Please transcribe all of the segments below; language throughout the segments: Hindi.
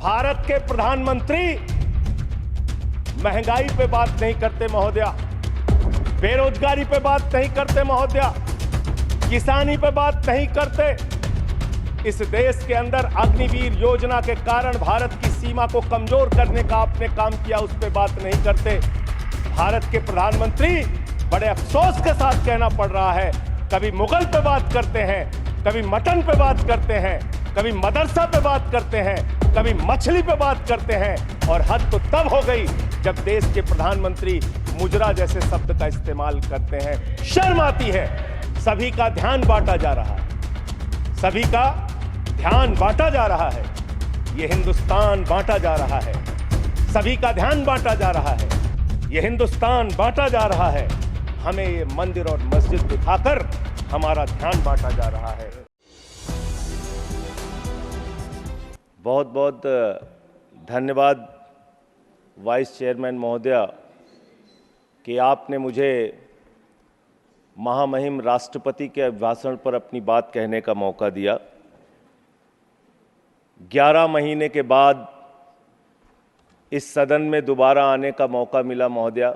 भारत के प्रधानमंत्री महंगाई पे बात नहीं करते महोदया, बेरोजगारी पे बात नहीं करते महोदया, किसानी पे बात नहीं करते। इस देश के अंदर अग्निवीर योजना के कारण भारत की सीमा को कमजोर करने का आपने काम किया, उस पे बात नहीं करते। भारत के प्रधानमंत्री बड़े अफसोस के साथ कहना पड़ रहा है, कभी मुगल पे बात करते हैं, कभी मटन पे बात करते हैं, कभी मदरसा पे बात करते हैं, कभी मछली पे बात करते हैं, और हद तो तब हो गई जब देश के प्रधानमंत्री मुजरा जैसे शब्द का इस्तेमाल करते हैं। शर्म आती है। सभी का ध्यान बांटा जा रहा है, सभी का ध्यान बांटा जा रहा है, ये हिंदुस्तान बांटा जा रहा है, सभी का ध्यान बांटा जा रहा है, ये हिंदुस्तान बांटा जा रहा है। हमें ये मंदिर और मस्जिद दिखाकर हमारा ध्यान बांटा जा रहा है। बहुत बहुत धन्यवाद वाइस चेयरमैन महोदया कि आपने मुझे महामहिम राष्ट्रपति के अभिभाषण पर अपनी बात कहने का मौका दिया। 11 महीने के बाद इस सदन में दोबारा आने का मौका मिला महोदया,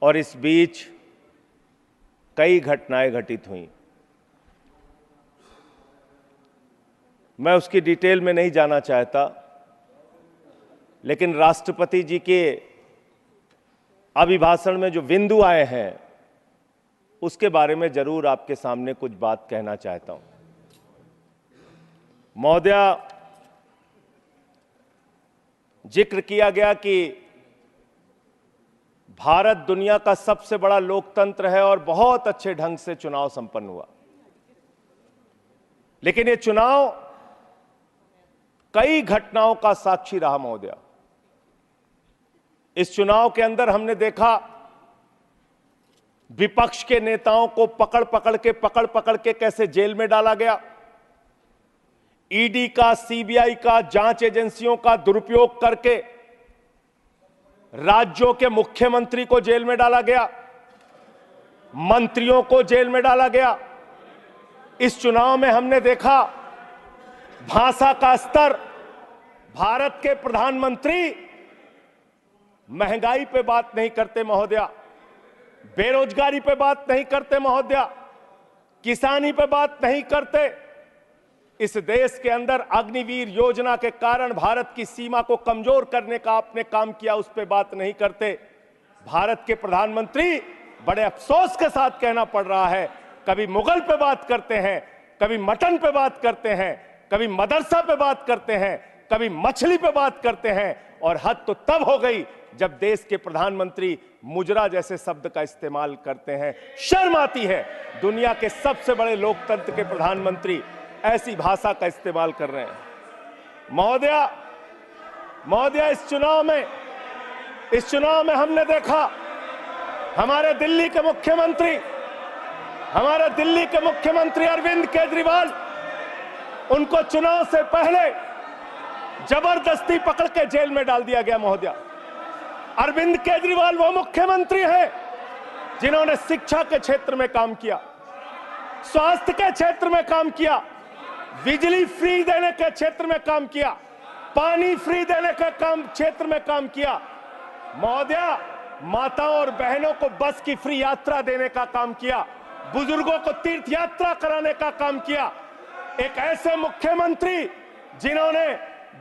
और इस बीच कई घटनाएं घटित हुई। मैं उसकी डिटेल में नहीं जाना चाहता, लेकिन राष्ट्रपति जी के अभिभाषण में जो बिंदु आए हैं उसके बारे में जरूर आपके सामने कुछ बात कहना चाहता हूं। महोदया, जिक्र किया गया कि भारत दुनिया का सबसे बड़ा लोकतंत्र है और बहुत अच्छे ढंग से चुनाव संपन्न हुआ, लेकिन ये चुनाव कई घटनाओं का साक्षी रहा महोदया। इस चुनाव के अंदर हमने देखा विपक्ष के नेताओं को पकड़ पकड़ के कैसे जेल में डाला गया। ईडी का, सीबीआई का, जांच एजेंसियों का दुरुपयोग करके राज्यों के मुख्यमंत्री को जेल में डाला गया, मंत्रियों को जेल में डाला गया। इस चुनाव में हमने देखा भाषा का स्तर। भारत के प्रधानमंत्री महंगाई पे बात नहीं करते महोदया, बेरोजगारी पे बात नहीं करते महोदया, किसानी पे बात नहीं करते। इस देश के अंदर अग्निवीर योजना के कारण भारत की सीमा को कमजोर करने का आपने काम किया, उस पे बात नहीं करते। भारत के प्रधानमंत्री बड़े अफसोस के साथ कहना पड़ रहा है, कभी मुगल पे बात करते हैं, कभी मटन पे बात करते हैं, कभी मदरसा पे बात करते हैं, कभी मछली पे बात करते हैं, और हद तो तब हो गई जब देश के प्रधानमंत्री मुजरा जैसे शब्द का इस्तेमाल करते हैं। शर्म आती है। दुनिया के सबसे बड़े लोकतंत्र के प्रधानमंत्री ऐसी भाषा का इस्तेमाल कर रहे हैं। महोदया, इस चुनाव में हमने देखा हमारे दिल्ली के मुख्यमंत्री अरविंद केजरीवाल, उनको चुनाव से पहले जबरदस्ती पकड़ के जेल में डाल दिया गया महोदया। अरविंद केजरीवाल वो मुख्यमंत्री हैं जिन्होंने शिक्षा के क्षेत्र में काम किया, स्वास्थ्य के क्षेत्र में काम किया, बिजली फ्री देने के क्षेत्र में काम किया, पानी फ्री देने के क्षेत्र में काम किया। महोदया, माताओं और बहनों को बस की फ्री यात्रा देने का काम किया, बुजुर्गों को तीर्थ यात्रा कराने का काम किया। एक ऐसे मुख्यमंत्री जिन्होंने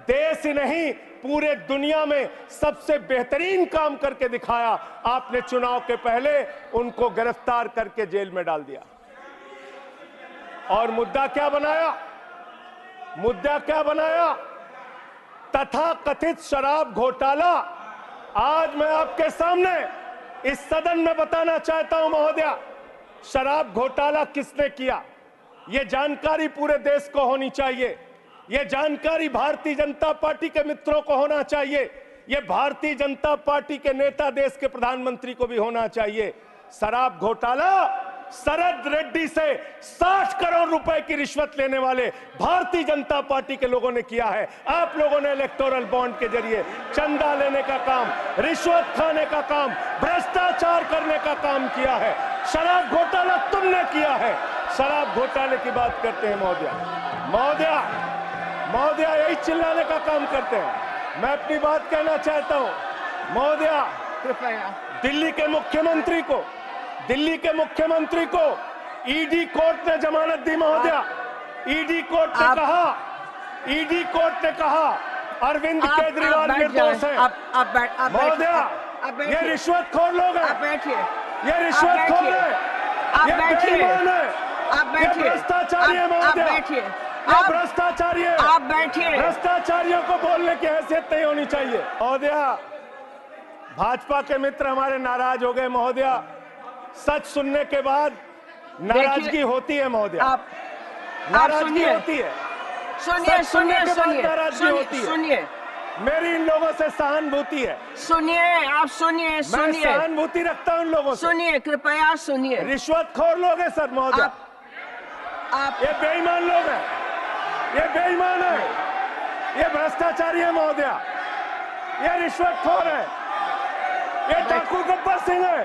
देश ही नहीं पूरे दुनिया में सबसे बेहतरीन काम करके दिखाया, आपने चुनाव के पहले उनको गिरफ्तार करके जेल में डाल दिया। और मुद्दा क्या बनाया? तथाकथित शराब घोटाला। आज मैं आपके सामने इस सदन में बताना चाहता हूं महोदया, शराब घोटाला किसने किया, यह जानकारी पूरे देश को होनी चाहिए। यह जानकारी भारतीय जनता पार्टी के मित्रों को होना चाहिए। यह भारतीय जनता पार्टी के नेता, देश के प्रधानमंत्री को भी होना चाहिए। शराब घोटाला शरद रेड्डी से 60 करोड़ रुपए की रिश्वत लेने वाले भारतीय जनता पार्टी के लोगों ने किया है। आप लोगों ने इलेक्टोरल बॉन्ड के जरिए चंदा लेने का काम, रिश्वत खाने का काम, भ्रष्टाचार करने का काम किया है। शराब घोटाला तुमने किया है। शराब घोटाले की बात करते हैं महोदया। महोदय यही चिल्लाने का काम करते हैं। मैं अपनी बात कहना चाहता हूं। महोदय कृपया दिल्ली के मुख्यमंत्री को ईडी कोर्ट ने जमानत दी। महोदय ईडी कोर्ट ने कहा अरविंद केजरीवाल निर्दोष है। महोदय ये रिश्वतखोर लोग हैं। आप बैठिए, ये रिश्वतखोर है, आप ये बैठिए, बेईमान है, आप ये बैठिए, भ्रष्टाचारी है। आप महोदय बैठिए, ये भ्रष्टाचारी है। आप बैठिए। भ्रष्टाचारियों को बोलने की हैसियत नहीं होनी चाहिए। महोदय भाजपा के मित्र हमारे नाराज हो गए। महोदय सच सुनने के बाद नाराजगी होती है। महोदय नाराजगी होती है। सुनिए, सुनिए, सुनिए, मेरी इन लोगों से सहानुभूति है। सुनिए, आप सुनिए, मैं सहानुभूति रखता हूं इन लोगों से। सुनिए, कृपया सुनिए। रिश्वतखोर लोग हैं सर। महोदय आप ये बेईमान लोग हैं, ये बेईमान है, ये भ्रष्टाचारी है। महोदय ये रिश्वतखोर है, ये डाकू गब्बर सिंह है,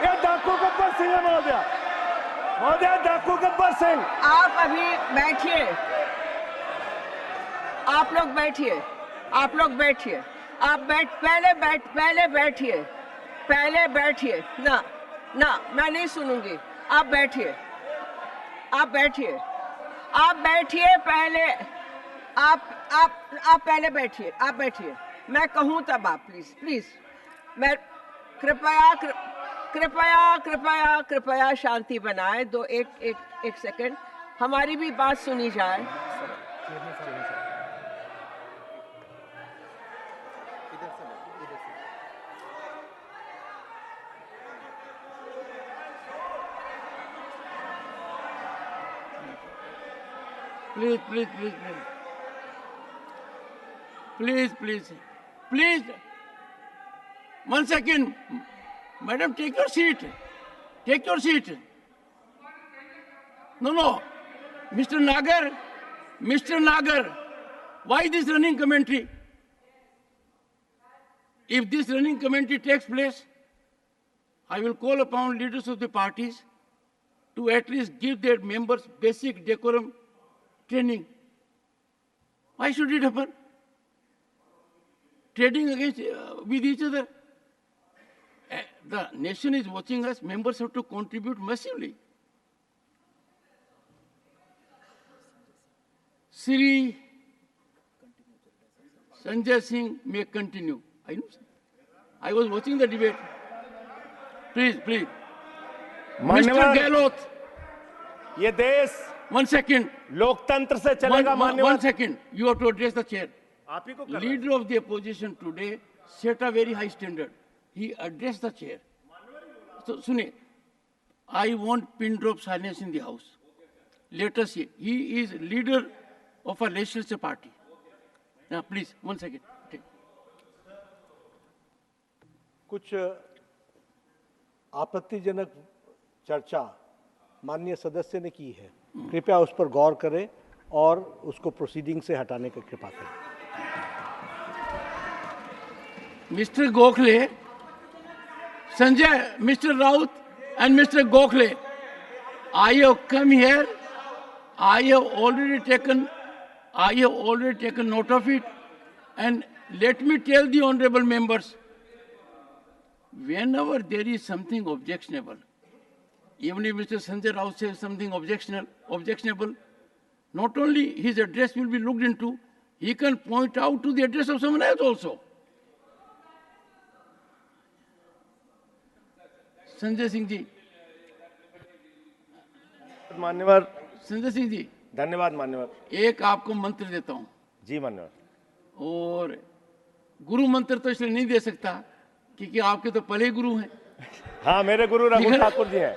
ये डाकू गब्बर सिंह है। महोदय डाकू गब्बर सिंह। आप अभी बैठिए, आप लोग बैठिए, आप लोग बैठिए, पहले बैठिए। ना मैं नहीं सुनूंगी। आप बैठिए पहले। आप पहले बैठिए। मैं कहूं तब आप प्लीज मैं कृपया शांति बनाए। एक सेकंड, हमारी भी बात सुनी जाए। Please. 1 second. Madam, take your seat. No. Mr. Nagar, why this running commentary? If this running commentary takes place, I will call upon leaders of the parties to at least give their members basic decorum training. Why should it happen? Trading against with each other. The nation is watching us. Members have to contribute massively. Sri Sanjay Singh may continue. I was watching the debate. Please. Mr. Gehlot. ये देश 1 second. लोकतंत्र से चलेगा। मान्यवर 1 second. You have to address the chair. आप ही को करना है। Leader of the opposition today set a very high standard. He addressed the chair. So, Sune, I want pin drop silence in the house. Let us see. He is leader of a legislature party. Now, please, 1 second. Take. कुछ आपत्तिजनक चर्चा माननीय सदस्य ने की है, कृपया उस पर गौर करें और उसको प्रोसीडिंग से हटाने की कृपा करें। Mr. Gokhale, Sanjay, Mr. Raut and Mr. Gokhale, I have come here. I have already taken note of it, and let me tell the honorable members, whenever there is something objectionable, even if Mr. Sanjay Raut says something objectionable, not only his address will be looked into, he can point out to the address of someone else also. Sanjay Singh ji. मान्यवर संजय सिंह जी, धन्यवाद। मान्यवर एक आपको मंत्र देता हूं। जी मान्यवर। और गुरु मंत्र तो इसलिए नहीं दे सकता क्योंकि आपके तो पहले गुरु हैं। हाँ, मेरे गुरु रघु ठाकुर जी हैं।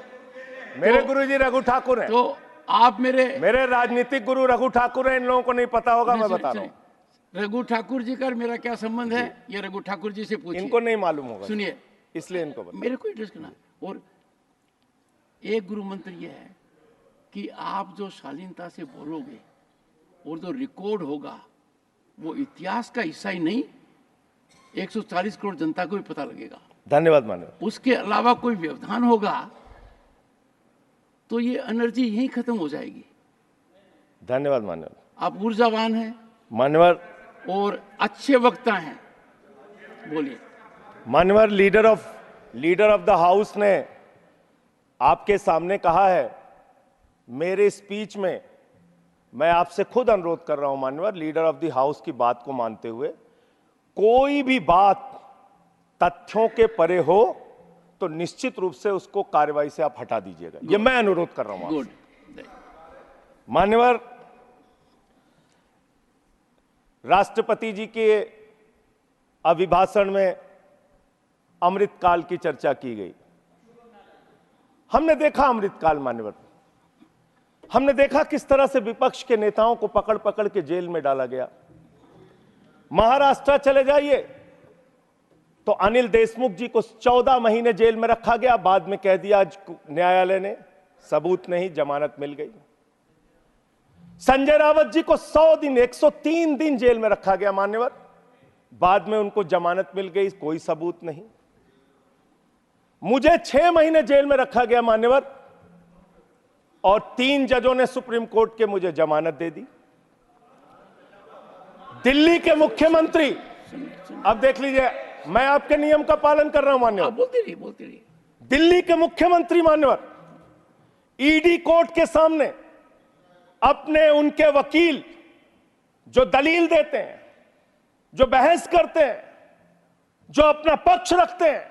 मेरे गुरु जी रघु ठाकुर हैं। तो आप मेरे राजनीतिक गुरु रघु ठाकुर हैं। इन लोगों को नहीं पता होगा, मैं बता रहा हूँ। रघु ठाकुर जी का मेरा क्या संबंध है, ये रघु ठाकुर जी से पूछिए। इनको नहीं मालूम होगा, सुनिए, इसलिए इनको मेरे को एड्रेस करना। और एक गुरु मंत्र यह है कि आप जो शालीनता से बोलोगे और जो रिकॉर्ड होगा वो इतिहास का हिस्सा ही नहीं, 140 करोड़ जनता को भी पता लगेगा। धन्यवाद मान्यवर। उसके अलावा कोई व्यवधान होगा तो ये एनर्जी यहीं खत्म हो जाएगी। धन्यवाद मान्यवर। आप ऊर्जावान हैं मान्यवर और अच्छे वक्ता हैं, बोलिए। मान्यवर लीडर ऑफ द हाउस ने आपके सामने कहा है, मेरे स्पीच में मैं आपसे खुद अनुरोध कर रहा हूं मान्यवर, लीडर ऑफ द हाउस की बात को मानते हुए, कोई भी बात तथ्यों के परे हो तो निश्चित रूप से उसको कार्रवाई से आप हटा दीजिएगा, ये मैं अनुरोध कर रहा हूं गुड। आपसे। मान्यवर, राष्ट्रपति जी के अभिभाषण में अमृतकाल की चर्चा की गई। हमने देखा अमृतकाल मान्यवर, हमने देखा किस तरह से विपक्ष के नेताओं को पकड़ पकड़ के जेल में डाला गया। महाराष्ट्र चले जाइए तो अनिल देशमुख जी को 14 महीने जेल में रखा गया, बाद में कह दिया न्यायालय ने सबूत नहीं, जमानत मिल गई। संजय रावत जी को 100 दिन 103 दिन जेल में रखा गया मान्यवर, बाद में उनको जमानत मिल गई, कोई सबूत नहीं। मुझे 6 महीने जेल में रखा गया मान्यवर, और 3 जजों ने सुप्रीम कोर्ट के मुझे जमानत दे दी। दिल्ली के मुख्यमंत्री, अब देख लीजिए मैं आपके नियम का पालन कर रहा हूं मान्यवर, बोलते रहिए। दिल्ली के मुख्यमंत्री मान्यवर ईडी कोर्ट के सामने अपने उनके वकील जो दलील देते हैं, जो बहस करते हैं, जो अपना पक्ष रखते हैं,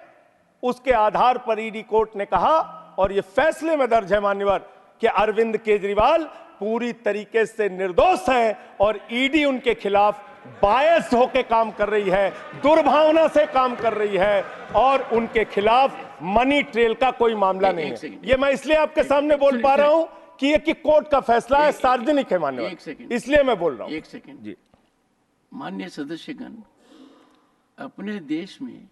उसके आधार पर ईडी कोर्ट ने कहा, और यह फैसले में दर्ज है मान्यवर, कि अरविंद केजरीवाल पूरी तरीके से निर्दोष हैं और ईडी उनके खिलाफ बायस्ड होकर काम कर रही है, दुर्भावना से काम कर रही है, और उनके खिलाफ मनी ट्रेल का कोई मामला नहीं है। ये मैं इसलिए आपके सामने बोल पा रहा हूं कि ये कि कोर्ट का फैसला है, सार्वजनिक है मान्यवर, इसलिए मैं बोल रहा हूं। एक सेकंड जी माननीय सदस्यगण, अपने देश में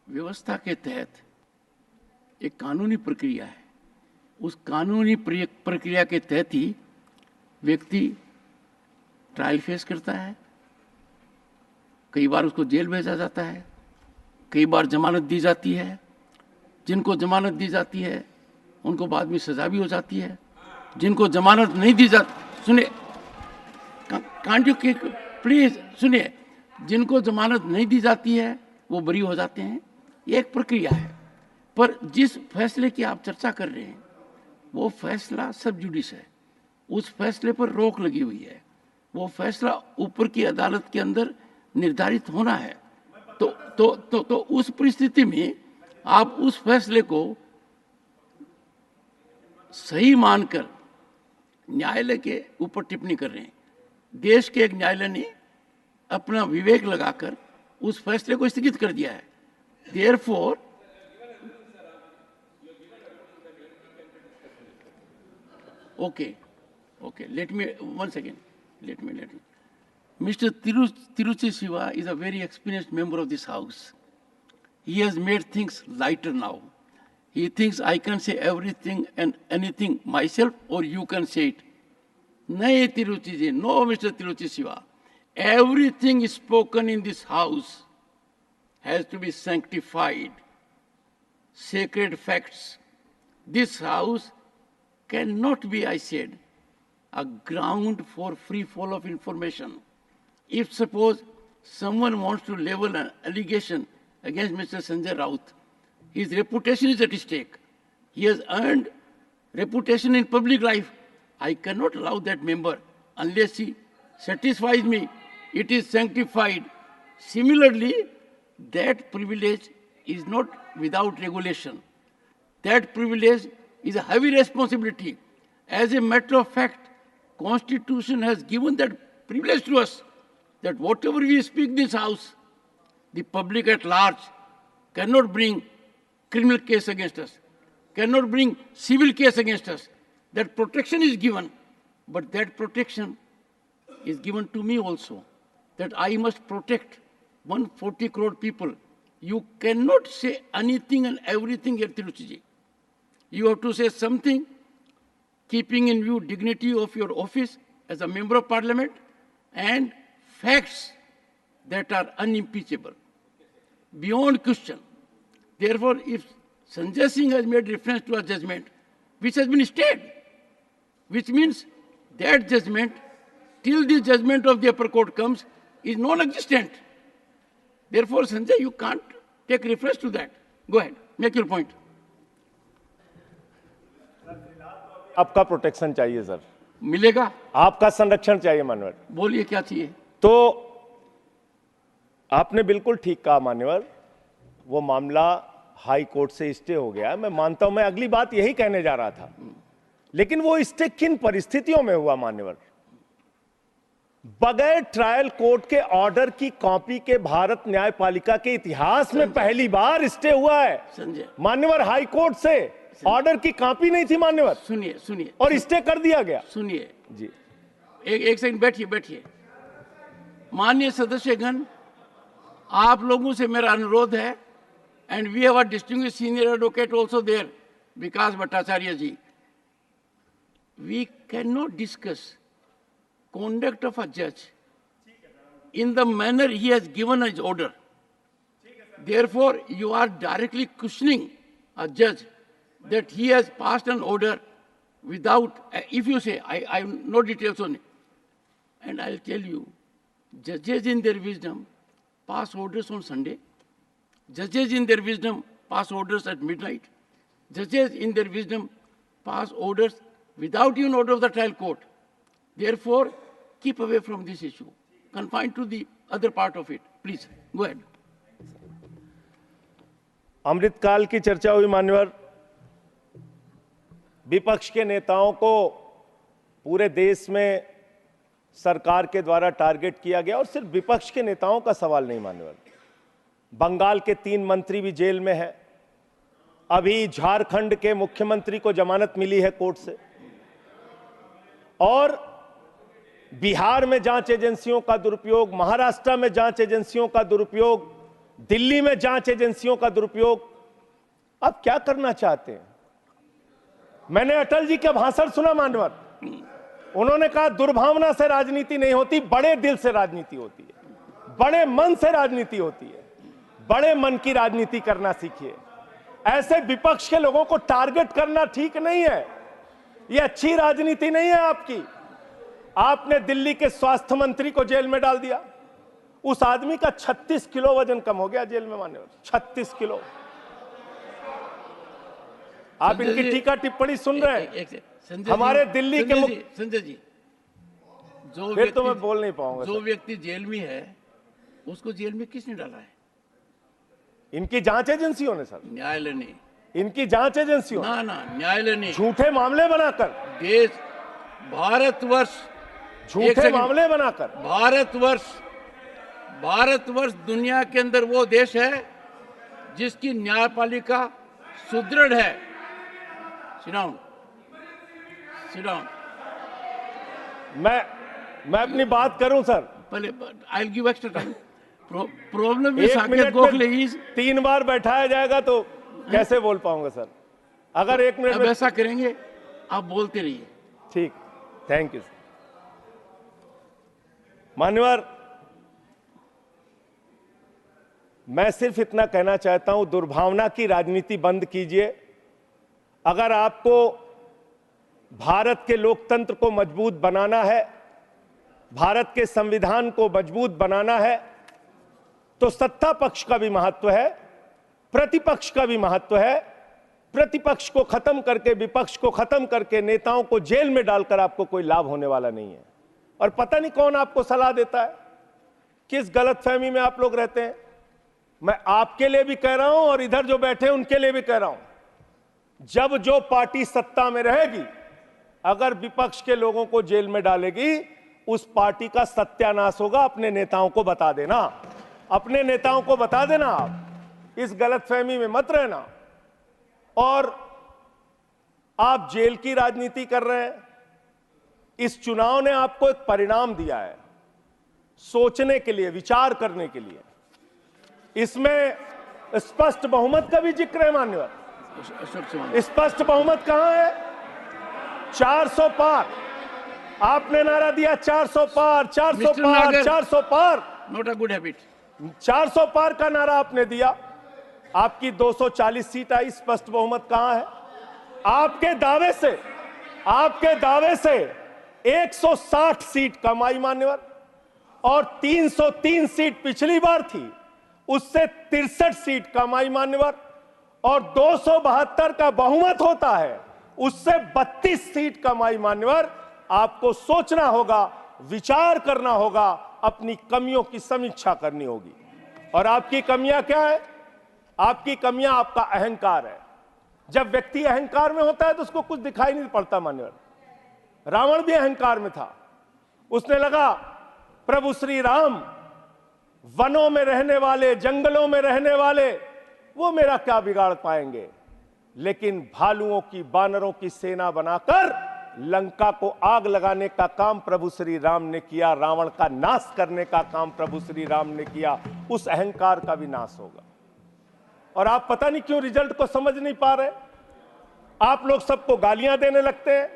व्यवस्था के तहत एक कानूनी प्रक्रिया है, उस कानूनी प्रक्रिया के तहत ही व्यक्ति ट्रायल फेस करता है, कई बार उसको जेल भेजा जाता है, कई बार जमानत दी जाती है। जिनको जमानत दी जाती है उनको बाद में सजा भी हो जाती है, जिनको जमानत नहीं दी जाती, सुनिए कांट यू प्लीज सुनिए, जिनको जमानत नहीं दी जाती है वो बरी हो जाते हैं। ये एक प्रक्रिया है, पर जिस फैसले की आप चर्चा कर रहे हैं वो फैसला सब जुडिस है, उस फैसले पर रोक लगी हुई है, वो फैसला ऊपर की अदालत के अंदर निर्धारित होना है। तो उस परिस्थिति में आप उस फैसले को सही मानकर न्यायालय के ऊपर टिप्पणी कर रहे हैं। देश के एक न्यायालय ने अपना विवेक लगाकर उस फैसले को स्थगित कर दिया है। Therefore okay, let me one second. Let me. Mr. Tiruchi Siva is a very experienced member of this house. He has made things lighter now. He thinks I can say everything and anything myself, or you can say it. No, Tiruchi ji, no, Mr. Tiruchi Siva. Everything spoken in this house has to be sanctified. Sacred facts. This house cannot be, I said, a ground for free fall of information. If suppose someone wants to level an allegation against Mr. Sanjay Raut, his reputation is at stake. He has earned reputation in public life. I cannot allow that member unless he satisfies me it is sanctified. Similarly, that privilege is not without regulation. That privilege is a heavy responsibility. As a matter of fact, Constitution has given that privilege to us, that whatever we speak in this house, the public at large cannot bring criminal case against us, cannot bring civil case against us. That protection is given, but that protection is given to me also, that I must protect 140 crore people. You cannot say anything and everything here, Tiruchiji. You have to say something, keeping in view dignity of your office as a member of parliament and facts that are unimpeachable, beyond question. Therefore, if Sanjay Singh has made reference to a judgment which has been stayed, which means that judgment till the judgment of the upper court comes is non-existent. Therefore, Sanjay, you can't take reference to that. Go ahead, make your point. आपका प्रोटेक्शन चाहिए सर, मिलेगा? आपका संरक्षण चाहिए मान्यवर। बोलिए क्या चाहिए? तो आपने बिल्कुल ठीक कहा मान्यवर, वो मामला हाई कोर्ट से स्टे हो गया। मैं मानता हूं, मैं अगली बात यही कहने जा रहा था, लेकिन वो स्टे किन परिस्थितियों में हुआ मान्यवर? बगैर ट्रायल कोर्ट के ऑर्डर की कॉपी के भारत न्यायपालिका के इतिहास में पहली बार स्टे हुआ है संजय मान्यवर। हाई कोर्ट से ऑर्डर की कॉपी नहीं थी मान्यवर, सुनिए सुनिए और स्टे कर दिया गया। सुनिए जी, एक सेकंड बैठिए बैठिए। माननीय सदस्यगण, आप लोगों से मेरा अनुरोध है, and we have a distinguished senior advocate also there, Vikas Bhattacharya ji, we can not discuss conduct of a judge in the manner he has given his order. Therefore, you are directly questioning a judge that he has passed an order without, if you say, I have no details on it. And I'll tell you, judges in their wisdom pass orders on Sunday. Judges in their wisdom pass orders at midnight. Judges in their wisdom pass orders without even order of the trial court. Therefore, keep away from this issue. Confine to the other part of it. Please, go ahead. अमृतकाल की चर्चा हुई मान्यवर। विपक्ष के नेताओं को पूरे देश में सरकार के द्वारा टारगेट किया गया, और सिर्फ विपक्ष के नेताओं का सवाल नहीं मान्यवर। बंगाल के 3 मंत्री भी जेल में हैं। अभी झारखंड के मुख्यमंत्री को जमानत मिली है कोर्ट से, और बिहार में जांच एजेंसियों का दुरुपयोग, महाराष्ट्र में जांच एजेंसियों का दुरुपयोग, दिल्ली में जांच एजेंसियों का दुरुपयोग। अब क्या करना चाहते हैं? मैंने अटल जी का भाषण सुना मान्यवर, उन्होंने कहा दुर्भावना से राजनीति नहीं होती, बड़े दिल से राजनीति होती है, बड़े मन से राजनीति होती है। बड़े मन की राजनीति करना सीखिए। ऐसे विपक्ष के लोगों को टारगेट करना ठीक नहीं है, यह अच्छी राजनीति नहीं है आपकी। आपने दिल्ली के स्वास्थ्य मंत्री को जेल में डाल दिया, उस आदमी का 36 किलो वजन कम हो गया जेल में मान्यवर, 36 किलो। आप इनकी टीका टिप्पणी सुन रहे हैं? हमारे दिल्ली के संजय जी, फिर तो मैं बोल नहीं पाऊंगा। जो व्यक्ति जेल में है उसको जेल में किसने डाला है? इनकी जांच एजेंसियों ने सर, न्यायालय ने। इनकी जांच एजेंसियों ना ना, न्यायालय ने झूठे मामले बनाकर, देश भारतवर्ष झूठे मामले बनाकर, भारतवर्ष दुनिया के अंदर वो देश है जिसकी न्यायपालिका सुदृढ़ है। Sit down. मैं अपनी बात करूं सर, पहले I will give extra time. Problem एक मिनट में 3 बार बैठाया जाएगा तो कैसे बोल पाऊंगा सर? अगर 1 मिनट में ऐसा करेंगे, आप बोलते रहिए। ठीक, थैंक यू सर। मान्यवर, मैं सिर्फ इतना कहना चाहता हूं, दुर्भावना की राजनीति बंद कीजिए। अगर आपको भारत के लोकतंत्र को मजबूत बनाना है, भारत के संविधान को मजबूत बनाना है, तो सत्ता पक्ष का भी महत्व है, प्रतिपक्ष का भी महत्व है। प्रतिपक्ष को खत्म करके, विपक्ष को खत्म करके, नेताओं को जेल में डालकर आपको कोई लाभ होने वाला नहीं है। और पता नहीं कौन आपको सलाह देता है, किस गलतफहमी में आप लोग रहते हैं। मैं आपके लिए भी कह रहा हूं और इधर जो बैठे हैं उनके लिए भी कह रहा हूं, जब जो पार्टी सत्ता में रहेगी, अगर विपक्ष के लोगों को जेल में डालेगी, उस पार्टी का सत्यानाश होगा। अपने नेताओं को बता देना, अपने नेताओं को बता देना। आप इस गलतफहमी में मत रहना। और आप जेल की राजनीति कर रहे हैं। इस चुनाव ने आपको एक परिणाम दिया है, सोचने के लिए, विचार करने के लिए। इसमें स्पष्ट बहुमत का भी जिक्र है मान्यवर। स्पष्ट बहुमत कहां है? 400 पार। आपने नारा दिया 400 पार, 400 पार, 400 पार। Not a good habit. 400 पार का नारा आपने दिया, आपकी 240 सीट आई। स्पष्ट बहुमत कहां है? आपके दावे से 160 सीट कम आई मान्यवर, और 303 सीट पिछली बार थी, उससे 63 सीट कम आई मान्यवर, और 272 का बहुमत होता है, उससे 32 सीट कम आई मान्यवर। आपको सोचना होगा, विचार करना होगा, अपनी कमियों की समीक्षा करनी होगी। और आपकी कमियां क्या है? आपकी कमियां आपका अहंकार है। जब व्यक्ति अहंकार में होता है तो उसको कुछ दिखाई नहीं पड़ता मान्यवर। रावण भी अहंकार में था, उसने लगा प्रभु श्री राम वनों में रहने वाले, जंगलों में रहने वाले, वो मेरा क्या बिगाड़ पाएंगे। लेकिन भालुओं की, बानरों की सेना बनाकर लंका को आग लगाने का काम प्रभु श्री राम ने किया, रावण का नाश करने का काम प्रभु श्री राम ने किया। उस अहंकार का भी नाश होगा। और आप पता नहीं क्यों रिजल्ट को समझ नहीं पा रहे। आप लोग सबको गालियां देने लगते हैं।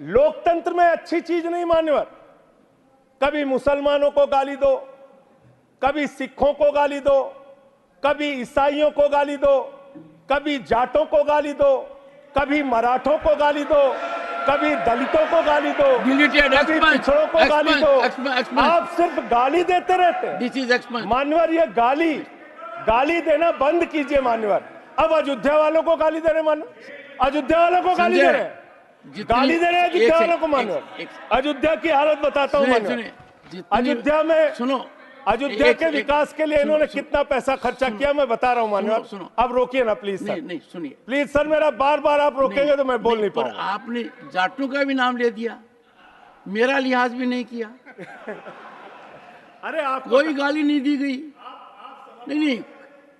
लोकतंत्र में अच्छी चीज नहीं मान्यवर। कभी मुसलमानों को गाली दो, कभी सिखों को गाली दो, कभी ईसाइयों को गाली दो, कभी जाटों को गाली दो, कभी मराठों को गाली दो, कभी दलितों को गाली दो, कभी पिछड़ों को गाली दो। आप सिर्फ गाली देते रहते हैं मान्यवर। ये गाली देना बंद कीजिए मान्यवर। अब अयोध्या वालों को गाली दे रहे मान्यवर, अयोध्या वालों को गाली दे रहे हैं, गाली दे रहे हैं अयोध्या वालों को मान्यवर। अयोध्या की हालत बताता हूं मान्यवर। अयोध्या में सुनो, अयोध्या के विकास के लिए इन्होंने कितना पैसा खर्चा किया मैं बता रहा हूं मान्यवर। अब रोकिए ना प्लीज सर। नहीं सुनिए प्लीज सर, मेरा बार बार आप रोकेंगे तो मैं बोल नहीं पाऊंगा। आपने जाटों का भी नाम ले दिया, मेरा लिहाज भी नहीं किया। अरे आप कोई गाली नहीं दी गई। नहीं,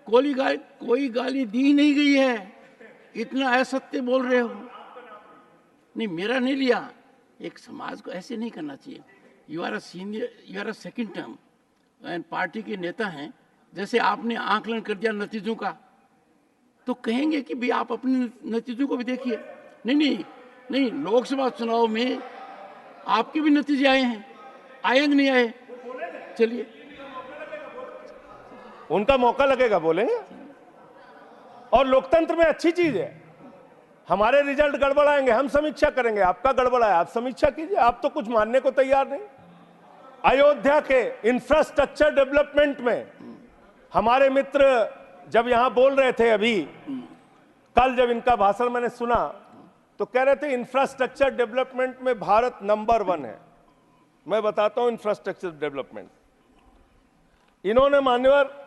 कोई गाली दी नहीं गई है। इतना असत्य बोल रहे हो। नहीं, मेरा नहीं लिया। एक समाज को ऐसे नहीं करना चाहिए। You are a senior, you are a second term and party के नेता हैं। जैसे आपने आकलन कर दिया नतीजों का, तो कहेंगे कि भाई आप अपने नतीजों को भी देखिए। नहीं, लोकसभा चुनाव में आपके भी नतीजे आए हैं, आए कि नहीं आए? चलिए, उनका मौका लगेगा, बोलेंगे। और लोकतंत्र में अच्छी चीज है। हमारे रिजल्ट गड़बड़ाएंगे, हम समीक्षा करेंगे। आपका गड़बड़ाया, आप समीक्षा कीजिए। आप तो कुछ मानने को तैयार नहीं। अयोध्या के इंफ्रास्ट्रक्चर डेवलपमेंट में हमारे मित्र जब यहां बोल रहे थे, अभी कल जब इनका भाषण मैंने सुना तो कह रहे थे इंफ्रास्ट्रक्चर डेवलपमेंट में भारत नंबर 1 है। मैं बताता हूं इंफ्रास्ट्रक्चर डेवलपमेंट। इन्होंने मान्यवर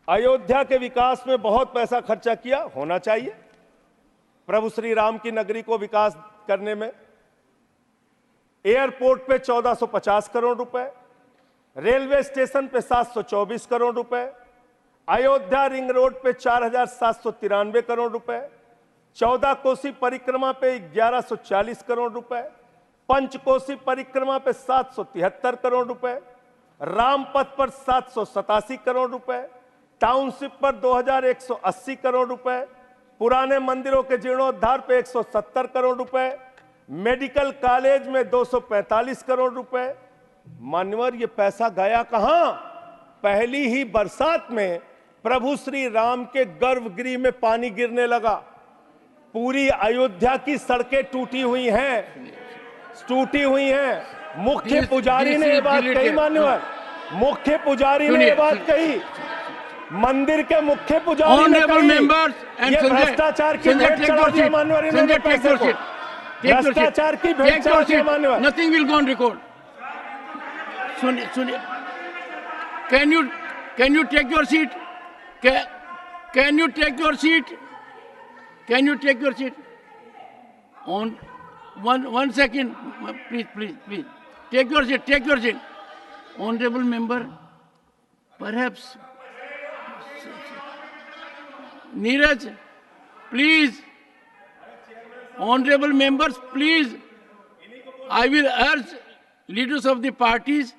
अयोध्या के विकास में बहुत पैसा खर्चा किया, होना चाहिए। प्रभु श्री राम की नगरी को विकास करने में एयरपोर्ट पे 1450 करोड़ रुपए, रेलवे स्टेशन पे 724 करोड़ रुपए, अयोध्या रिंग रोड पे 4793 करोड़ रुपए, 14 कोसी परिक्रमा पे 1140 करोड़ रुपए, पंचकोसी परिक्रमा पे 773 करोड़ रुपए, रामपथ पर 787 करोड़ रुपए, टाउनशिप पर 2180 करोड़ रुपए, पुराने मंदिरों के जीर्णोद्धार पे 170 करोड़ रुपए, मेडिकल कॉलेज में 245 करोड़ रुपए। मान्यवर, ये पैसा गया कहां? पहली ही बरसात में प्रभु श्री राम के गर्भगृह में पानी गिरने लगा। पूरी अयोध्या की सड़कें टूटी हुई हैं। मुख्य पुजारी ने ये बात कही मान्यवर, मुख्य पुजारी ने ये बात कही, मंदिर के मुख्य पुजारी ने कही। ये भ्रष्टाचार की भेंट चढ़ा दी मान्यवर इन्होंने पैसे को। भ्रष्टाचार की भेंट चढ़ा दी मान्यवर। Nothing will go on record. सुनिए, can you take your seat? Can you take your seat? Can you take your seat? On one second, please. Take your seat. Honorable member, perhaps. Neeraj, please. Honorable members, please. I will urge leaders of the parties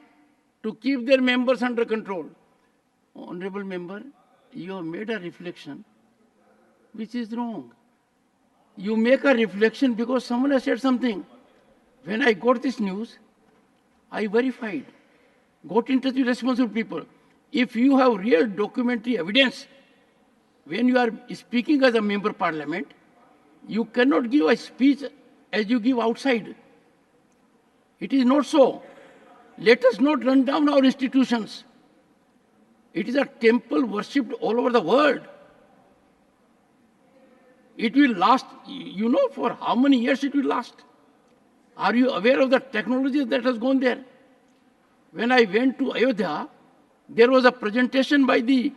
to keep their members under control. Honorable member, you have made a reflection which is wrong. You make a reflection because someone has said something. When I got this news, I verified, got in touch with responsible people. If you have real documentary evidence, when you are speaking as a member of parliament, you cannot give a speech as you give outside. It is not so. Let us not run down our institutions. It is a temple worshipped all over the world. It will last, you know, for how many years it will last? Are you aware of the technology that has gone there? When I went to Ayodhya, there was a presentation by the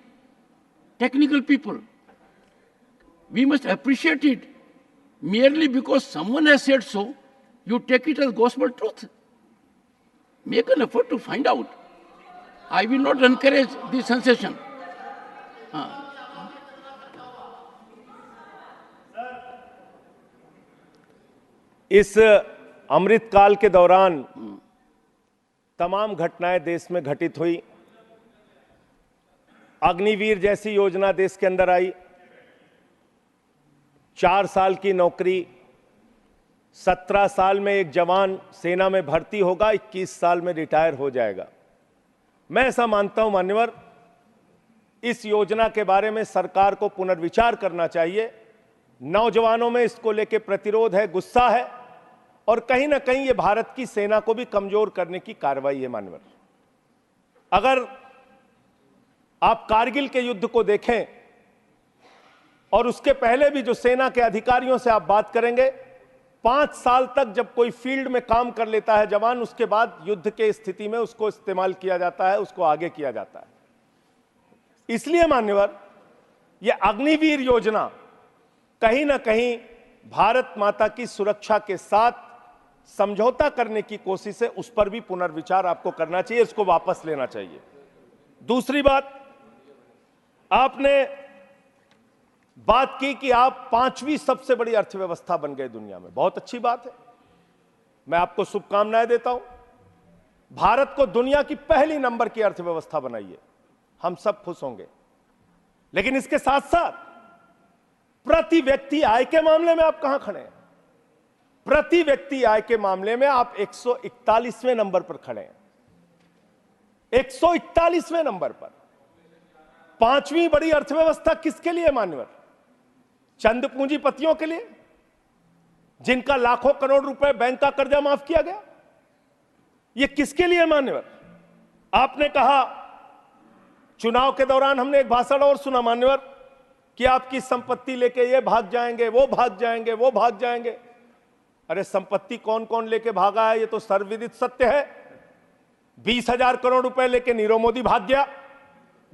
technical people. We must appreciate it. Merely because someone has said so, you take it as gospel truth. Make an effort to find out. I will not encourage the sensation. इस अमृत काल के दौरान तमाम घटनाएं देश में घटित हुई। अग्निवीर जैसी योजना देश के अंदर आई। 4 साल की नौकरी, 17 साल में एक जवान सेना में भर्ती होगा, 21 साल में रिटायर हो जाएगा। मैं ऐसा मानता हूं मान्यवर, इस योजना के बारे में सरकार को पुनर्विचार करना चाहिए। नौजवानों में इसको लेकर प्रतिरोध है, गुस्सा है, और कहीं ना कहीं ये भारत की सेना को भी कमजोर करने की कार्रवाई है मान्यवर। अगर आप कारगिल के युद्ध को देखें और उसके पहले भी जो सेना के अधिकारियों से आप बात करेंगे, 5 साल तक जब कोई फील्ड में काम कर लेता है जवान, उसके बाद युद्ध के स्थिति में उसको इस्तेमाल किया जाता है, उसको आगे किया जाता है। इसलिए मान्यवर, यह अग्निवीर योजना कहीं ना कहीं भारत माता की सुरक्षा के साथ समझौता करने की कोशिश है। उस पर भी पुनर्विचार आपको करना चाहिए, इसको वापस लेना चाहिए। दूसरी बात, आपने बात की कि आप 5वीं सबसे बड़ी अर्थव्यवस्था बन गए दुनिया में। बहुत अच्छी बात है, मैं आपको शुभकामनाएं देता हूं। भारत को दुनिया की पहली नंबर की अर्थव्यवस्था बनाइए, हम सब खुश होंगे। लेकिन इसके साथ साथ प्रति व्यक्ति आय के मामले में आप कहां खड़े हैं? प्रति व्यक्ति आय के मामले में आप 141वें नंबर पर खड़े हैं। 141वें नंबर पर। 5वीं बड़ी अर्थव्यवस्था किसके लिए मान्यवर? चंद पूंजीपतियों के लिए, जिनका लाखों करोड़ रुपए बैंक का कर्जा माफ किया गया। यह किसके लिए मान्यवर? आपने कहा, चुनाव के दौरान हमने एक भाषण और सुना मान्यवर, कि आपकी संपत्ति लेके ये भाग जाएंगे, वो भाग जाएंगे, वो भाग जाएंगे। अरे संपत्ति कौन कौन लेके भागा है, ये तो सर्वविदित सत्य है। 20,000 करोड़ रुपए लेके नीरव मोदी भाग गया,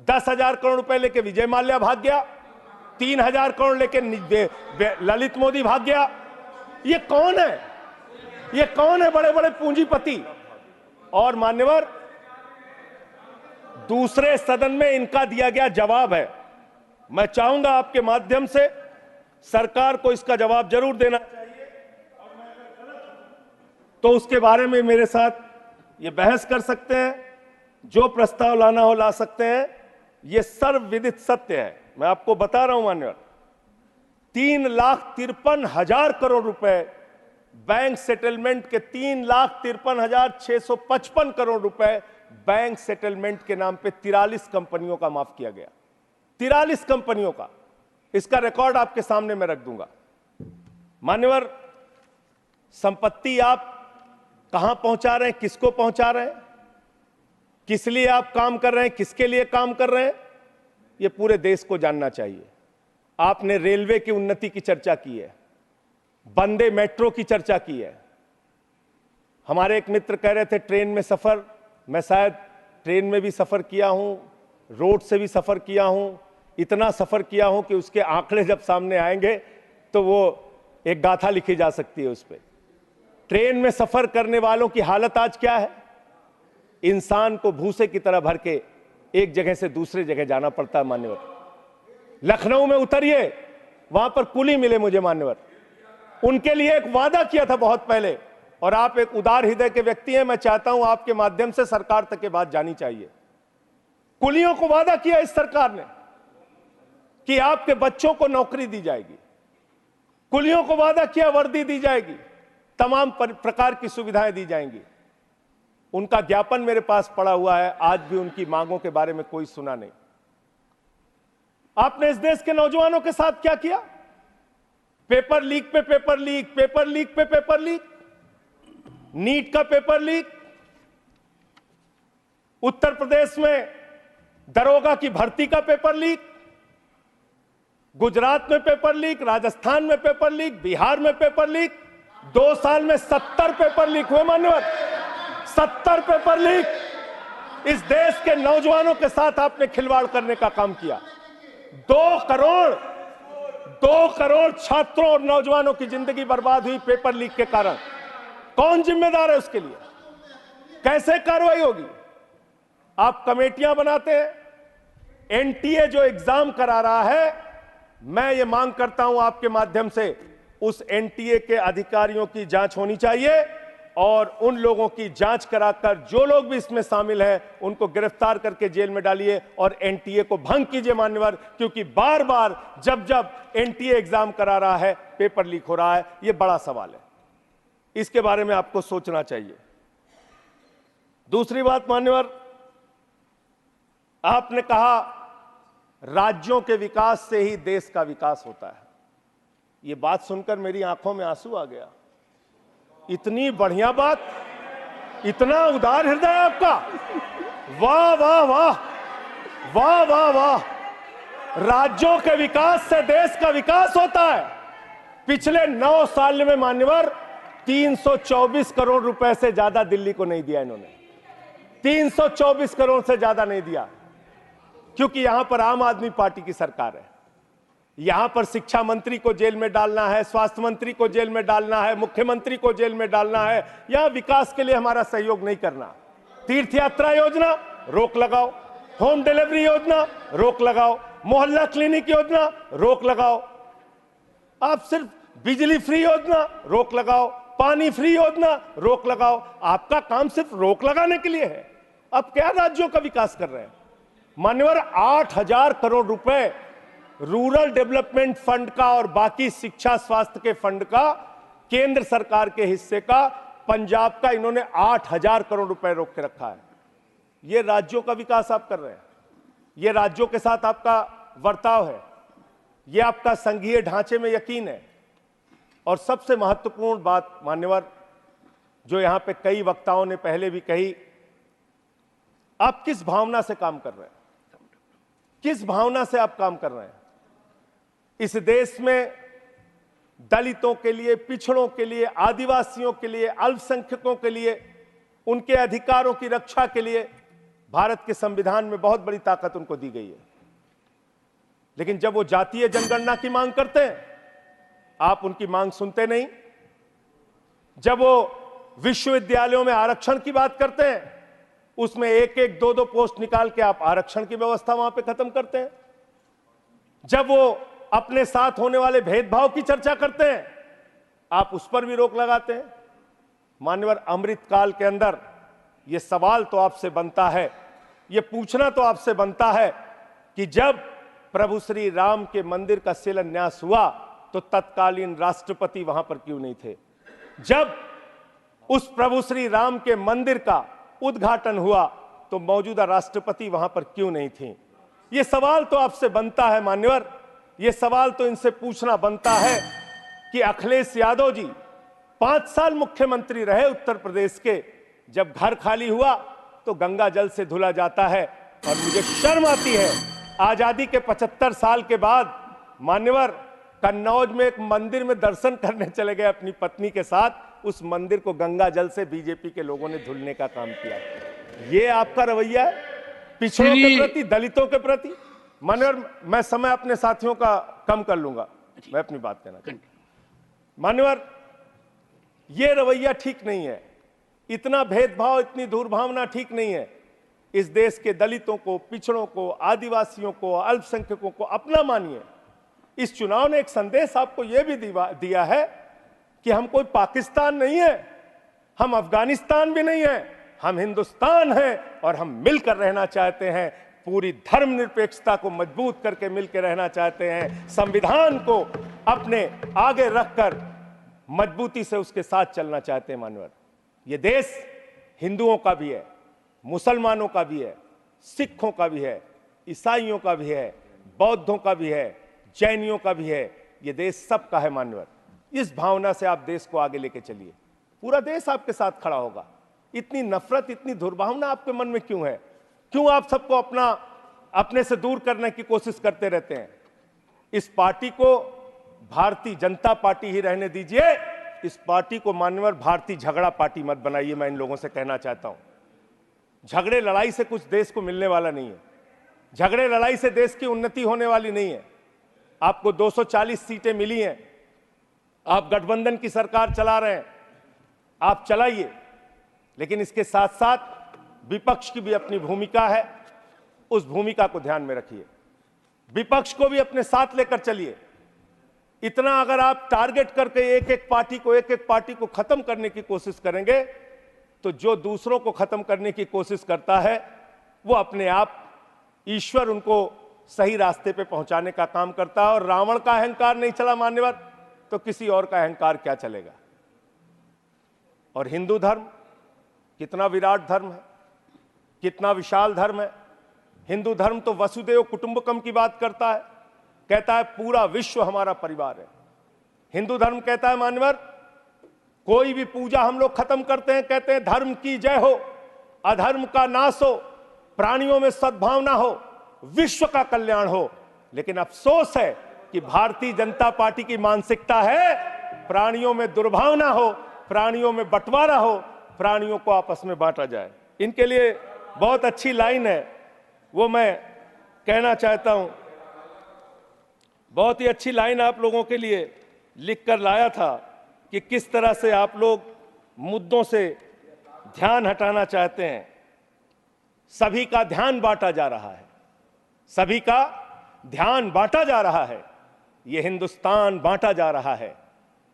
10,000 करोड़ रुपए लेके विजय माल्या भाग गया, 3,000 करोड़ लेके ललित मोदी भाग गया। ये कौन है? ये कौन है बड़े बड़े पूंजीपति? और मान्यवर, दूसरे सदन में इनका दिया गया जवाब है। मैं चाहूंगा आपके माध्यम से सरकार को इसका जवाब जरूर देना चाहिए, तो उसके बारे में मेरे साथ ये बहस कर सकते हैं, जो प्रस्ताव लाना हो ला सकते हैं। ये सर्वविदित सत्य है। मैं आपको बता रहा हूं मान्यवर, 3,53,000 करोड़ रुपए बैंक सेटलमेंट के, 3,53,655 करोड़ रुपए बैंक सेटलमेंट के नाम पे 43 कंपनियों का माफ किया गया। 43 कंपनियों का। इसका रिकॉर्ड आपके सामने मैं रख दूंगा। मान्यवर, संपत्ति आप कहां पहुंचा रहे हैं, किसको पहुंचा रहे हैं, किस लिए आप काम कर रहे हैं, किसके लिए काम कर रहे हैं, यह पूरे देश को जानना चाहिए। आपने रेलवे की उन्नति की चर्चा की है, वंदे मेट्रो की चर्चा की है। हमारे एक मित्र कह रहे थे ट्रेन में सफर, मैं शायद ट्रेन में भी सफर किया हूं, रोड से भी सफर किया हूं, इतना सफर किया हूं कि उसके आंकड़े जब सामने आएंगे तो वो एक गाथा लिखी जा सकती है उस पर। ट्रेन में सफर करने वालों की हालत आज क्या है? इंसान को भूसे की तरह भर के एक जगह से दूसरे जगह जाना पड़ता है मान्यवर। लखनऊ में उतरिए, वहां पर कुली मिले मुझे मान्यवर। उनके लिए एक वादा किया था बहुत पहले, और आप एक उदार हृदय के व्यक्ति हैं, मैं चाहता हूं आपके माध्यम से सरकार तक ये बात जानी चाहिए। कुलियों को वादा किया इस सरकार ने कि आपके बच्चों को नौकरी दी जाएगी। कुलियों को वादा किया वर्दी दी जाएगी, तमाम प्रकार की सुविधाएं दी जाएंगी। उनका ज्ञापन मेरे पास पड़ा हुआ है, आज भी उनकी मांगों के बारे में कोई सुना नहीं। आपने इस देश के नौजवानों के साथ क्या किया? पेपर लीक पे पेपर लीक, पेपर लीक पे पेपर लीक, नीट का पेपर लीक, उत्तर प्रदेश में दरोगा की भर्ती का पेपर लीक, गुजरात में पेपर लीक, राजस्थान में पेपर लीक, बिहार में पेपर लीक। 2 साल में 70 पेपर लीक हुए मान्यवर, 70 पेपर लीक। इस देश के नौजवानों के साथ आपने खिलवाड़ करने का काम किया। 2 करोड़ छात्रों और नौजवानों की जिंदगी बर्बाद हुई पेपर लीक के कारण। कौन जिम्मेदार है उसके लिए? कैसे कार्रवाई होगी? आप कमेटियां बनाते हैं। एनटीए जो एग्जाम करा रहा है, मैं ये मांग करता हूं आपके माध्यम से, उस एनटीए के अधिकारियों की जांच होनी चाहिए और उन लोगों की जांच कराकर जो लोग भी इसमें शामिल हैं उनको गिरफ्तार करके जेल में डालिए और एनटीए को भंग कीजिए मान्यवर, क्योंकि बार बार जब जब एनटीए एग्जाम करा रहा है पेपर लीक हो रहा है। यह बड़ा सवाल है, इसके बारे में आपको सोचना चाहिए। दूसरी बात मान्यवर, आपने कहा राज्यों के विकास से ही देश का विकास होता है। यह बात सुनकर मेरी आंखों में आंसू आ गया। इतनी बढ़िया बात, इतना उदार हृदय आपका, वाह वाह वाह, वाह वाह वाह। राज्यों के विकास से देश का विकास होता है। पिछले 9 साल में मान्यवर 324 करोड़ रुपए से ज्यादा दिल्ली को नहीं दिया इन्होंने, 324 करोड़ से ज्यादा नहीं दिया, क्योंकि यहां पर आम आदमी पार्टी की सरकार है। यहां पर शिक्षा मंत्री को जेल में डालना है, स्वास्थ्य मंत्री को जेल में डालना है, मुख्यमंत्री को जेल में डालना है। यहां विकास के लिए हमारा सहयोग नहीं करना। तीर्थ यात्रा योजना रोक लगाओ, होम डिलीवरी योजना रोक लगाओ, मोहल्ला क्लिनिक योजना रोक लगाओ, आप सिर्फ बिजली फ्री योजना रोक लगाओ, पानी फ्री योजना रोक लगाओ। आपका काम सिर्फ रोक लगाने के लिए है। अब क्या राज्यों का विकास कर रहे हैं मान्यवर? 8,000 करोड़ रुपए रूरल डेवलपमेंट फंड का और बाकी शिक्षा स्वास्थ्य के फंड का, केंद्र सरकार के हिस्से का, पंजाब का, इन्होंने 8,000 करोड़ रुपए रोक के रखा है। यह राज्यों का विकास आप कर रहे हैं, यह राज्यों के साथ आपका वर्ताव है, यह आपका संघीय ढांचे में यकीन है। और सबसे महत्वपूर्ण बात मान्यवर, जो यहां पे कई वक्ताओं ने पहले भी कही, आप किस भावना से काम कर रहे हैं, किस भावना से आप काम कर रहे हैं? इस देश में दलितों के लिए, पिछड़ों के लिए, आदिवासियों के लिए, अल्पसंख्यकों के लिए, उनके अधिकारों की रक्षा के लिए भारत के संविधान में बहुत बड़ी ताकत उनको दी गई है। लेकिन जब वो जातीय जनगणना की मांग करते हैं, आप उनकी मांग सुनते नहीं। जब वो विश्वविद्यालयों में आरक्षण की बात करते हैं, उसमें 1-1, 2-2 पोस्ट निकाल के आप आरक्षण की व्यवस्था वहां पे खत्म करते हैं। जब वो अपने साथ होने वाले भेदभाव की चर्चा करते हैं, आप उस पर भी रोक लगाते हैं। मान्यवर, अमृतकाल के अंदर यह सवाल तो आपसे बनता है, यह पूछना तो आपसे बनता है कि जब प्रभु श्री राम के मंदिर का शिलान्यास हुआ तो तत्कालीन राष्ट्रपति वहां पर क्यों नहीं थे? जब उस प्रभु श्री राम के मंदिर का उद्घाटन हुआ तो मौजूदा राष्ट्रपति वहां पर क्यों नहीं थी? यह सवाल तो आपसे बनता है मान्यवर, यह सवाल तो इनसे पूछना बनता है कि अखिलेश यादव जी 5 साल मुख्यमंत्री रहे उत्तर प्रदेश के, जब घर खाली हुआ तो गंगा जल से धुला जाता है। और मुझे शर्म आती है, आजादी के 75 साल के बाद मान्यवर कन्नौज में एक मंदिर में दर्शन करने चले गए अपनी पत्नी के साथ, उस मंदिर को गंगा जल से बीजेपी के लोगों ने धुलने का काम किया। ये आपका रवैया है पिछड़ों के प्रति, दलितों के प्रति? मान्यवर, मैं समय अपने साथियों का कम कर लूंगा, मैं अपनी बात कहना चाहता हूं। मान्यवर, ये रवैया ठीक नहीं है, इतना भेदभाव, इतनी दुर्भावना ठीक नहीं है। इस देश के दलितों को, पिछड़ों को, आदिवासियों को, अल्पसंख्यकों को अपना मानिए। इस चुनाव ने एक संदेश आपको यह भी दिया है कि हम कोई पाकिस्तान नहीं है, हम अफगानिस्तान भी नहीं है, हम हिंदुस्तान हैं और हम मिलकर रहना चाहते हैं। पूरी धर्मनिरपेक्षता को मजबूत करके मिलकर रहना चाहते हैं। संविधान को अपने आगे रखकर मजबूती से उसके साथ चलना चाहते हैं। मानवर, ये देश हिंदुओं का भी है, मुसलमानों का भी है, सिखों का भी है, ईसाइयों का भी है, बौद्धों का भी है, जैनियों का भी है, ये देश सबका है मान्यवर। इस भावना से आप देश को आगे लेके चलिए, पूरा देश आपके साथ खड़ा होगा। इतनी नफरत, इतनी दुर्भावना आपके मन में क्यों है? क्यों आप सबको अपने से दूर करने की कोशिश करते रहते हैं? इस पार्टी को भारतीय जनता पार्टी ही रहने दीजिए। इस पार्टी को मान्यवर भारतीय झगड़ा पार्टी मत बनाइए। मैं इन लोगों से कहना चाहता हूं, झगड़े लड़ाई से कुछ देश को मिलने वाला नहीं है। झगड़े लड़ाई से देश की उन्नति होने वाली नहीं है। आपको 240 सीटें मिली हैं, आप गठबंधन की सरकार चला रहे हैं, आप चलाइए, लेकिन इसके साथ साथ विपक्ष की भी अपनी भूमिका है, उस भूमिका को ध्यान में रखिए। विपक्ष को भी अपने साथ लेकर चलिए। इतना अगर आप टारगेट करके एक एक पार्टी को खत्म करने की कोशिश करेंगे, तो जो दूसरों को खत्म करने की कोशिश करता है वो अपने आप ईश्वर उनको सही रास्ते पे पहुंचाने का काम करता है। और रावण का अहंकार नहीं चला मान्यवर, तो किसी और का अहंकार क्या चलेगा? और हिंदू धर्म कितना विराट धर्म है, कितना विशाल धर्म है। हिंदू धर्म तो वसुदेव कुटुंबकम की बात करता है, कहता है पूरा विश्व हमारा परिवार है। हिंदू धर्म कहता है मान्यवर, कोई भी पूजा हम लोग खत्म करते हैं, कहते हैं धर्म की जय हो, अधर्म का नाश हो, प्राणियों में सद्भावना हो, विश्व का कल्याण हो। लेकिन अफसोस है कि भारतीय जनता पार्टी की मानसिकता है प्राणियों में दुर्भावना हो, प्राणियों में बंटवारा हो, प्राणियों को आपस में बांटा जाए। इनके लिए बहुत अच्छी लाइन है, वो मैं कहना चाहता हूं। बहुत ही अच्छी लाइन आप लोगों के लिए लिख कर लाया था कि किस तरह से आप लोग मुद्दों से ध्यान हटाना चाहते हैं। सभी का ध्यान बांटा जा रहा है, सभी का ध्यान बांटा जा रहा है। यह हिंदुस्तान बांटा जा रहा है,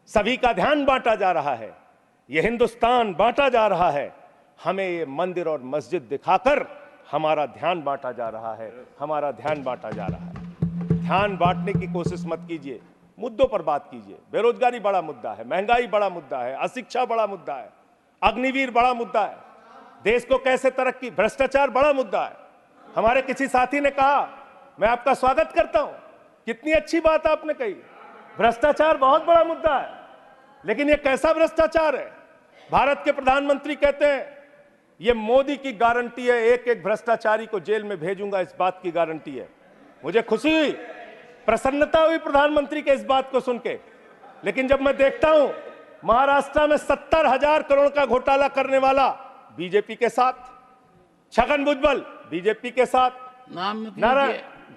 सभी का ध्यान बांटा जा रहा है। यह हिंदुस्तान बांटा जा रहा है। हमें ये मंदिर और मस्जिद दिखाकर हमारा ध्यान बांटा जा रहा है, हमारा ध्यान बांटा जा रहा है। ध्यान बांटने की कोशिश मत कीजिए, मुद्दों पर बात कीजिए। बेरोजगारी बड़ा मुद्दा है, महंगाई बड़ा मुद्दा है, अशिक्षा बड़ा मुद्दा है, अग्निवीर बड़ा मुद्दा है, देश को कैसे तरक्की, भ्रष्टाचार बड़ा मुद्दा है। हमारे किसी साथी ने कहा, मैं आपका स्वागत करता हूं, कितनी अच्छी बात आपने कही, भ्रष्टाचार बहुत बड़ा मुद्दा है। लेकिन यह कैसा भ्रष्टाचार है? भारत के प्रधानमंत्री कहते हैं यह मोदी की गारंटी है, एक एक भ्रष्टाचारी को जेल में भेजूंगा, इस बात की गारंटी है। मुझे खुशी हुई, प्रसन्नता हुई प्रधानमंत्री के इस बात को सुन के। लेकिन जब मैं देखता हूं महाराष्ट्र में 70,000 करोड़ का घोटाला करने वाला बीजेपी के साथ, छगन भुजबल बीजेपी के साथ, नाम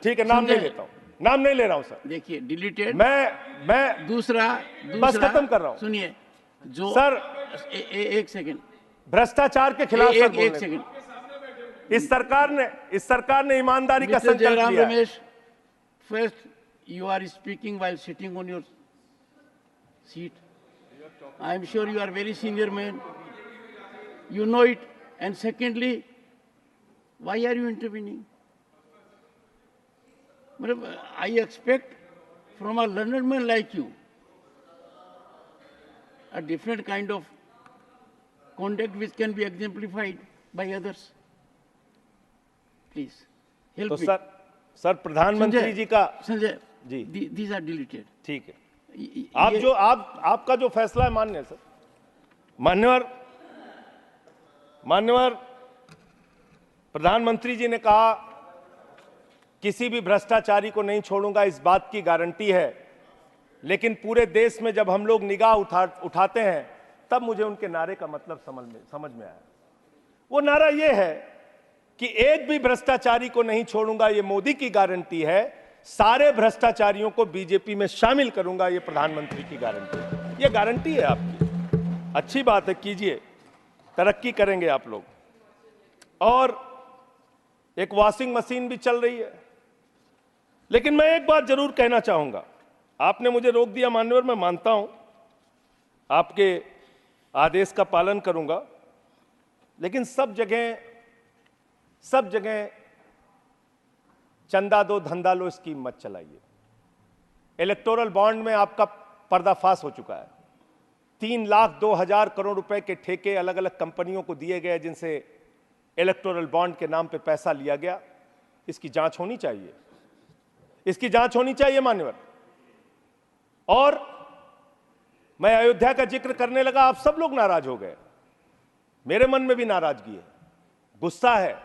ठीक है, नाम नहीं लेता हूं, नाम नहीं ले रहा हूं सर। देखिए डिलीटेड, मैं दूसरा बस खत्म कर रहा हूं। सुनिए जो सर एक सेकंड, भ्रष्टाचार के खिलाफ एक सेकंड, इस सरकार ने ईमानदारी का संकल्प लिया है। Ramesh, first you are speaking while sitting on your seat. I am sure you are very senior man, you know it. And secondly, why are you intervening? I expect from a learned man like you a different kind of conduct which can be exemplified by others. Please help तो me. सर प्रधानमंत्री जी का Sanjay ji, these are deleted. ठीक है, आपका जो फैसला है मान्य है सर। मान्यवर प्रधानमंत्री जी ने कहा किसी भी भ्रष्टाचारी को नहीं छोड़ूंगा, इस बात की गारंटी है। लेकिन पूरे देश में जब हम लोग निगाह उठाते हैं तब मुझे उनके नारे का मतलब समझ में आया। वो नारा ये है कि एक भी भ्रष्टाचारी को नहीं छोड़ूंगा, ये मोदी की गारंटी है। सारे भ्रष्टाचारियों को बीजेपी में शामिल करूंगा, ये प्रधानमंत्री की गारंटी है। ये गारंटी है आपकी। अच्छी बात है, कीजिए, तरक्की करेंगे आप लोग। और एक वॉशिंग मशीन भी चल रही है। लेकिन मैं एक बात जरूर कहना चाहूंगा, आपने मुझे रोक दिया मान्यवर, मैं मानता हूं आपके आदेश का पालन करूंगा। लेकिन सब जगह चंदा दो धंधा लो स्कीम मत चलाइए। इलेक्टोरल बॉन्ड में आपका पर्दाफाश हो चुका है। 3,02,000 करोड़ रुपए के ठेके अलग अलग कंपनियों को दिए गए, जिनसे इलेक्टोरल बॉन्ड के नाम पे पैसा लिया गया। इसकी जांच होनी चाहिए, इसकी जांच होनी चाहिए मान्यवर। और मैं अयोध्या का जिक्र करने लगा, आप सब लोग नाराज हो गए। मेरे मन में भी नाराजगी है, गुस्सा है।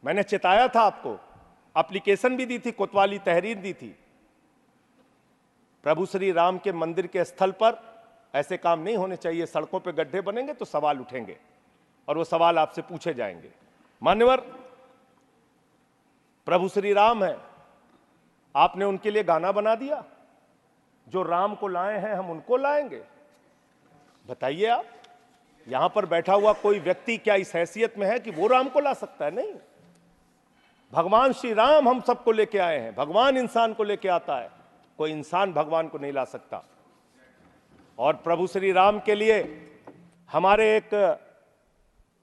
मैंने चिताया था आपको, एप्लीकेशन भी दी थी, कोतवाली तहरीर दी थी। प्रभु श्री राम के मंदिर के स्थल पर ऐसे काम नहीं होने चाहिए। सड़कों पे गड्ढे बनेंगे तो सवाल उठेंगे और वो सवाल आपसे पूछे जाएंगे। मान्यवर, प्रभु श्री राम है, आपने उनके लिए गाना बना दिया, जो राम को लाए हैं हम उनको लाएंगे। बताइए आप, यहां पर बैठा हुआ कोई व्यक्ति क्या इस हैसियत में है कि वो राम को ला सकता है? नहीं, भगवान श्री राम हम सबको लेके आए हैं। भगवान इंसान को लेके आता है, कोई इंसान भगवान को नहीं ला सकता। और प्रभु श्री राम के लिए हमारे एक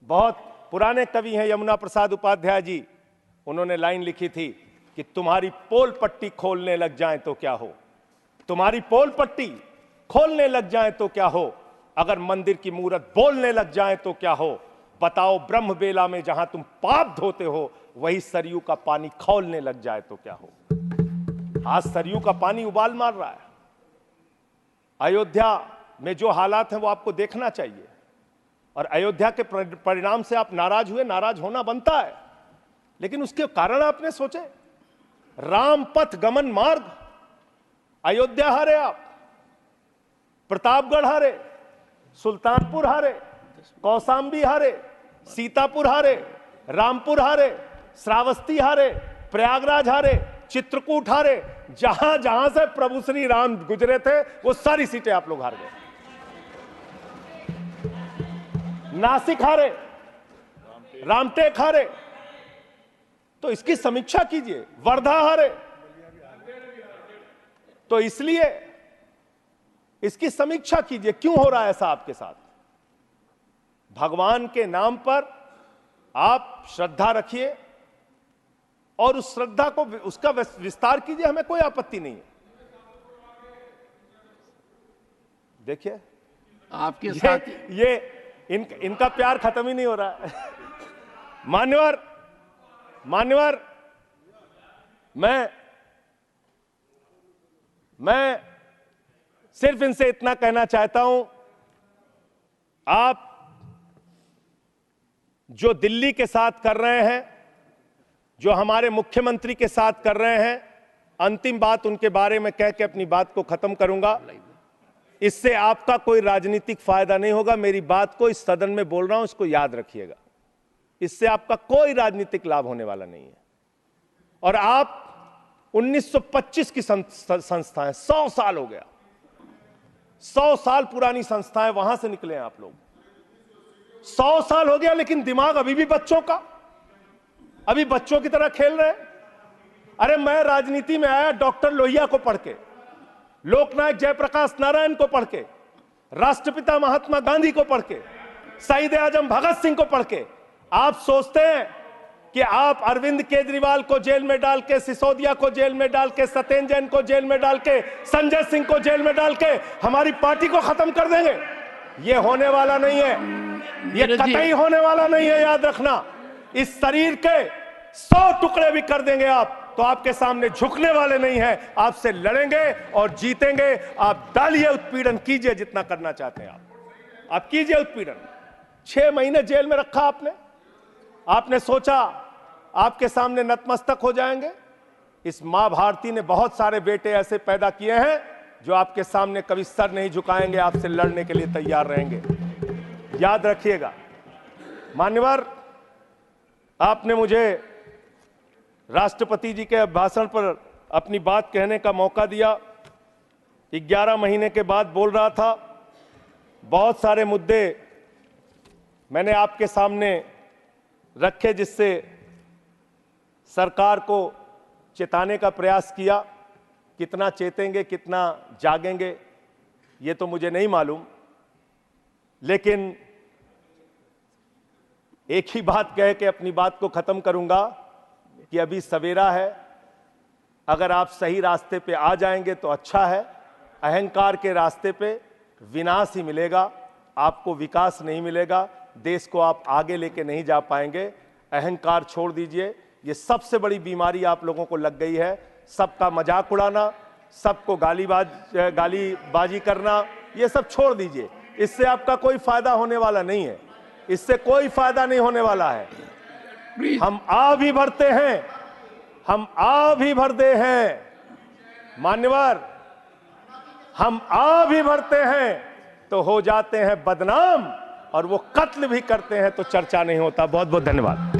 बहुत पुराने कवि हैं यमुना प्रसाद उपाध्याय जी, उन्होंने लाइन लिखी थी कि तुम्हारी पोल पट्टी खोलने लग जाए तो क्या हो, तुम्हारी पोल पट्टी खोलने लग जाए तो क्या हो, अगर मंदिर की मूरत बोलने लग जाए तो क्या हो, बताओ ब्रह्म बेला में जहां तुम पाप धोते हो वही सरयू का पानी खौलने लग जाए तो क्या हो। आज सरयू का पानी उबाल मार रहा है। अयोध्या में जो हालात हैं वो आपको देखना चाहिए, और अयोध्या के परिणाम से आप नाराज हुए, नाराज होना बनता है, लेकिन उसके कारण आपने सोचे। राम पथ गमन मार्ग, अयोध्या हारे आप, प्रतापगढ़ हारे, सुल्तानपुर हारे, कौशाम्बी हारे, सीतापुर हारे, रामपुर हारे, श्रावस्ती हारे, प्रयागराज हारे, चित्रकूट हारे। जहां जहां से प्रभु श्री राम गुजरे थे वो सारी सीटें आप लोग हार गए। नासिक हारे, रामटेक हारे, तो इसकी समीक्षा कीजिए। वर्धा हारे, तो इसलिए इसकी समीक्षा कीजिए, क्यों हो रहा है ऐसा आपके साथ। भगवान के नाम पर आप श्रद्धा रखिए और उस श्रद्धा को, उसका विस्तार कीजिए, हमें कोई आपत्ति नहीं है। देखिए आपके साथ ये इनका प्यार खत्म ही नहीं हो रहा है। मान्यवर, मैं सिर्फ इनसे इतना कहना चाहता हूं, आप जो दिल्ली के साथ कर रहे हैं, जो हमारे मुख्यमंत्री के साथ कर रहे हैं, अंतिम बात उनके बारे में कह के अपनी बात को खत्म करूंगा। इससे आपका कोई राजनीतिक फायदा नहीं होगा। मेरी बात को इस सदन में बोल रहा हूं, इसको याद रखिएगा। इससे आपका कोई राजनीतिक लाभ होने वाला नहीं है। और आप 1925 की संस्थाएं, 100 साल हो गया, 100 साल पुरानी संस्थाएं, वहां से निकले हैं आप लोग। 100 साल हो गया, लेकिन दिमाग अभी भी बच्चों का, अभी बच्चों की तरह खेल रहे हैं। अरे मैं राजनीति में आया डॉक्टर लोहिया को पढ़ के, लोकनायक जयप्रकाश नारायण को पढ़ के, राष्ट्रपिता महात्मा गांधी को पढ़ के, शहीद आजम भगत सिंह को पढ़ के। आप सोचते हैं कि आप अरविंद केजरीवाल को जेल में डाल के, सिसोदिया को जेल में डाल के, सत्येंद्र जैन को जेल में डाल के, संजय सिंह को जेल में डाल के हमारी पार्टी को खत्म कर देंगे? ये होने वाला नहीं है, ये कतई होने वाला नहीं है। याद रखना, इस शरीर के 100 टुकड़े भी कर देंगे आप, तो आपके सामने झुकने वाले नहीं हैं, आपसे लड़ेंगे और जीतेंगे। आप डालिए, उत्पीड़न कीजिए, जितना करना चाहते हैं आप कीजिए उत्पीड़न। 6 महीने जेल में रखा आपने सोचा आपके सामने नतमस्तक हो जाएंगे? इस मां भारती ने बहुत सारे बेटे ऐसे पैदा किए हैं जो आपके सामने कभी सर नहीं झुकाएंगे, आपसे लड़ने के लिए तैयार रहेंगे। याद रखिएगा। मान्यवर, आपने मुझे राष्ट्रपति जी के भाषण पर अपनी बात कहने का मौका दिया। 11 महीने के बाद बोल रहा था। बहुत सारे मुद्दे मैंने आपके सामने रखे, जिससे सरकार को चेताने का प्रयास किया। कितना चेतेंगे, कितना जागेंगे, ये तो मुझे नहीं मालूम, लेकिन एक ही बात कह के अपनी बात को खत्म करूंगा कि अभी सवेरा है। अगर आप सही रास्ते पे आ जाएंगे तो अच्छा है। अहंकार के रास्ते पे विनाश ही मिलेगा, आपको विकास नहीं मिलेगा। देश को आप आगे लेके नहीं जा पाएंगे। अहंकार छोड़ दीजिए। ये सबसे बड़ी बीमारी आप लोगों को लग गई है, सबका मजाक उड़ाना, सबको गालीबाजी करना, ये सब छोड़ दीजिए। इससे आपका कोई फायदा होने वाला नहीं है, इससे कोई फायदा नहीं होने वाला है। हम आ भी भरते हैं, हम आ भी भरते हैं मान्यवर, हम आ भी भरते हैं तो हो जाते हैं बदनाम, और वो कत्ल भी करते हैं तो चर्चा नहीं होता। बहुत बहुत धन्यवाद।